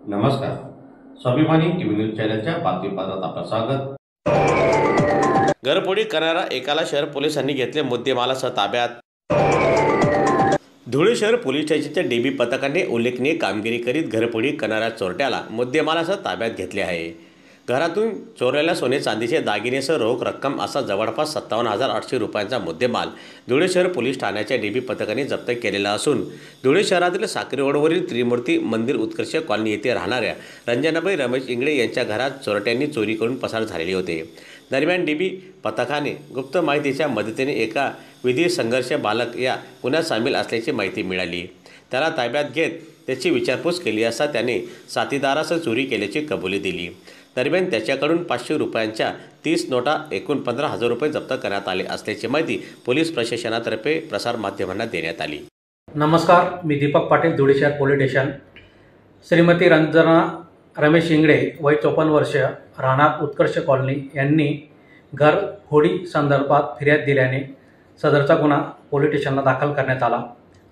नमस्कार. स्वाभिमानी TV news चॅनलच्या बातमीपत्रात आपलं स्वागत. घरफोडी करणारा एकाला शहर पोलिसांनी घेतले मुद्देमालासह ताब्यात. धुळे शहर पोलीस स्टेशनच्या डीबी पथकाने उल्लेखनीय कामगिरी करीत घरफोडी करणाऱ्या चोरट्याला मुद्देमालासह ताब्यात घेतले आहे. घरातून चोरलेल्या सोने चांदीचे दागिनेसह रोख रक्कम असा जवळपास 57,800 रुपयांचा मुद्देमाल धुळे शहर पोलीस ठाण्याच्या डीबी पथकाने जप्त केलेला असून धुळे शहरातील साक्री रोडवरील त्रिमूर्ती मंदिर उत्कर्ष कॉलनी येथे राहणाऱ्या रंजनाबाई रमेश इंगळे यांच्या घरात चोरट्यांनी चोरी करून पसार झालेले होते. दरम्यान डीबी पथकाने गुप्त माहितीच्या मदतीने एका विधी संघर्ष बालक या गुन्ह्यात सामील असल्याची माहिती मिळाली. त्याला ताब्यात घेत त्याची विचारपूस केली असता त्याने साथीदारासह चोरी केल्याची कबुली दिली. दरम्यान त्याच्याकडून 500 रुपयांच्या 30 नोटा एकूण 15,000 रुपये जप्त करण्यात आले असल्याची माहिती पोलीस प्रशासनातर्फे प्रसारमाध्यमांना देण्यात आली. नमस्कार, मी दीपक पाटील, धुळे शहर पोलीस स्टेशन. श्रीमती रंजना रमेश इंगळे, वय 54 वर्ष, राहणार उत्कर्ष कॉलनी यांनी घरफोडी संदर्भात फिर्याद दिल्याने सदरचा गुन्हा पोलीस स्टेशनला दाखल करण्यात आला.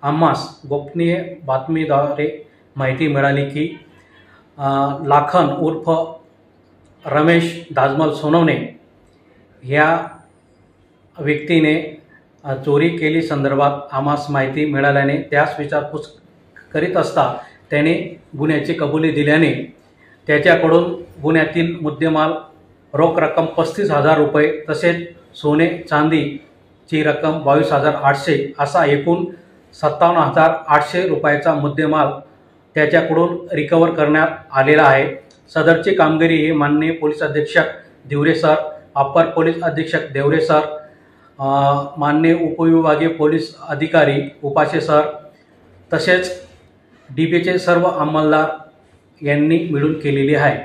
आम्हास गोपनीय बातमीद्वारे माहिती मिळाली की लाखन उर्फ रमेश दाजमल सोनवणे ह्या व्यक्तीने चोरी केली संदर्भात आम्हास माहिती मिळाल्याने त्यास विचारपूस करीत असता त्याने गुन्ह्याची कबुली दिल्याने त्याच्याकडून गुन्ह्यातील मुद्देमाल रोख रक्कम 35,000 रुपये तसेच सोने चांदीची रक्कम 22,800 असा एकूण 57,800 रुपयाचा मुद्देमाल त्याच्याकडून रिकवर करण्यात आलेला आहे. सदरची कामगिरी ही माननीय पोलीस अधीक्षक दिवरे सर, अप्पर पोलीस अधीक्षक देवरे सर, माननीय उपविभागीय पोलीस अधिकारी उपासे सर तसेच डीबीचे सर्व अंमलदार यांनी मिळून केलेली आहे.